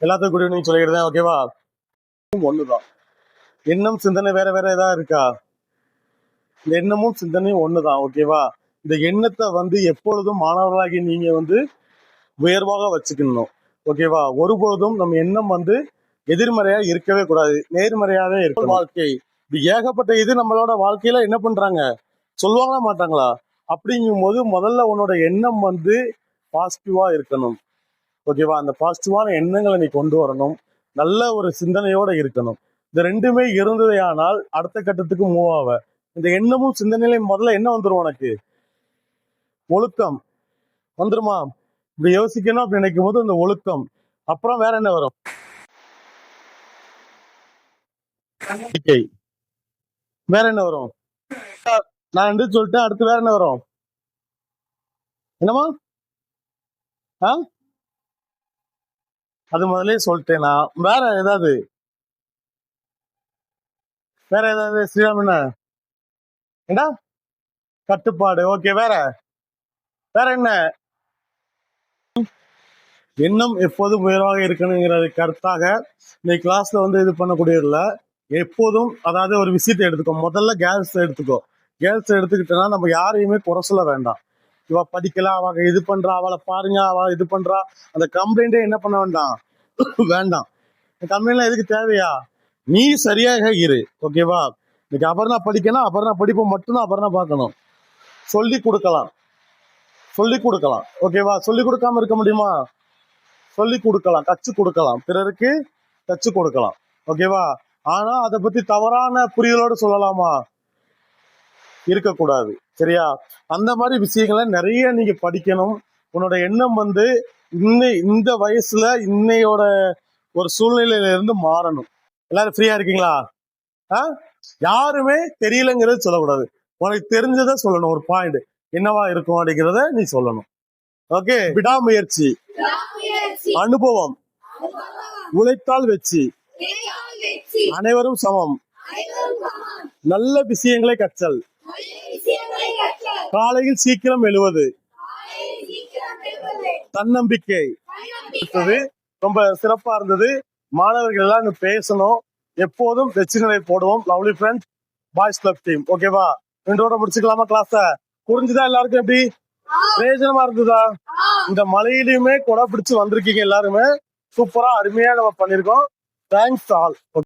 எல்லாத்துக்கும் good evening சொல்லிடுறேன். ஓகேவா? ஒண்ணுதான். எண்ணம் சிந்தனை வேற வேற ஏதாவது இருக்கா? இந்த எண்ணமும் சிந்தனையும் ஒண்ணுதான். ஓகேவா? இந்த எண்ணத்தை எப்பொழுதும் மாணவர்களாகி நீங்க உயர்வாக வச்சுக்கணும். ஓகேவா? ஒருபொழுதும் நம்ம எண்ணம் எதிர்மறையா இருக்கவே கூடாது, நேர்மறையாவே இருக்கும். வாழ்க்கை இது ஏகப்பட்ட இது நம்மளோட வாழ்க்கையில என்ன பண்றாங்க, சொல்லுவாங்களா மாட்டாங்களா? அப்படிங்கும் போது முதல்ல உன்னோட எண்ணம் பாசிட்டிவா இருக்கணும். ஓகேவா? அந்த பாசிட்டிவான எண்ணங்களை நீ கொண்டு வரணும். நல்ல ஒரு சிந்தனையோட இருக்கணும். இந்த ரெண்டுமே இருந்ததே ஆனால் அடுத்த கட்டத்துக்கு மூவ் ஆவ. இந்த எண்ணமும் சிந்தனையிலையும் முதல்ல என்ன வந்துடும் உனக்கு? ஒழுக்கம் வந்துருமா? இப்படி யோசிக்கணும் அப்படி நினைக்கும் போது இந்த ஒழுக்கம், அப்புறம் வேற என்ன வரும்? நம்பிக்கை. வேற என்ன வரும்? நான் என்று சொல்லிட்டேன், அடுத்து வேற என்ன வரும்? என்னமா? அது முதலே சொல்லிட்டேனா? வேற ஏதாவது ஸ்ரீராம் என்ன கட்டுப்பாடு. ஓகே, வேற வேற என்ன? எண்ணம் எப்போதும் உயர்வாக இருக்கணுங்கிற கருத்தாக இந்த கிளாஸ்ல இது பண்ணக்கூடியதில்ல. எப்போதும் அதாவது ஒரு விஷயத்தை எடுத்துக்கோ. முதல்ல கேர்ள்ஸ் எடுத்துக்கோ. கேர்ள்ஸ் எடுத்துக்கிட்டேன்னா நம்ம யாரையுமே குறை சொல்ல வேண்டாம். இவ படிக்கல, அவ இது பண்றா, அவளை பாருங்க, அவ இது பண்றா, அந்த கம்ப்ளைண்டே என்ன பண்ண வேண்டாம் வேண்டாம். கம்ப்ளைண்ட்லாம் எதுக்கு தேவையா? நீ சரியாக இரு. ஓகேவா? இன்னைக்கு அபர்ணா படிக்கணும், அபர்ணா படிப்பு மட்டும்தான் அபர்ணா பார்க்கணும். சொல்லி கொடுக்கலாம். ஓகேவா? சொல்லி கொடுக்காம இருக்க முடியுமா? சொல்லி கொடுக்கலாம், கற்றுக் கொடுக்கலாம், பிறருக்கு கற்றுக் கொடுக்கலாம். ஓகேவா? ஆனா அதை பத்தி தவறான புரிதலோடு சொல்லலாமா? இருக்கக்கூடாது. சரியா? அந்த மாதிரி விஷயங்களை நிறைய நீங்க படிக்கணும். உன்னோட எண்ணம் இந்த வயசுல இன்னையோட ஒரு சூழ்நிலையில இருந்து மாறணும். எல்லாரும் ஃப்ரீயா இருக்கீங்களா? யாருமே தெரியலங்கிறது சொல்லக்கூடாது. உனக்கு தெரிஞ்சதை சொல்லணும். ஒரு பாயிண்ட் என்னவா இருக்கும் அப்படிங்கிறத நீ சொல்லணும். ஓகே? விடாமுயற்சி, அனுபவம், உழைத்தால் வெற்றி, அனைவரும் சமம், நல்ல விஷயங்களை கற்றல், காலையில் சீக்கிரம் எழுவது, தன்னம்பிக்கை. ரொம்ப சிறப்பா இருந்தது. மாணவர்கள் எல்லாம் பேசணும். எப்போதும் வெற்றிகளை போடுவோம். Lovely friends, boys club team. ஓகேவா? ரெண்டோட முடிச்சுக்கலாமா கிளாஸ? புரிஞ்சுதா எல்லாருக்கும்? எப்படி பிரயோஜனமா இருந்ததா? இந்த மழையிலுமே கொடை பிடிச்சு வந்திருக்கீங்க எல்லாருமே. சூப்பரா அருமையா நம்ம பண்ணிருக்கோம். Thanks all.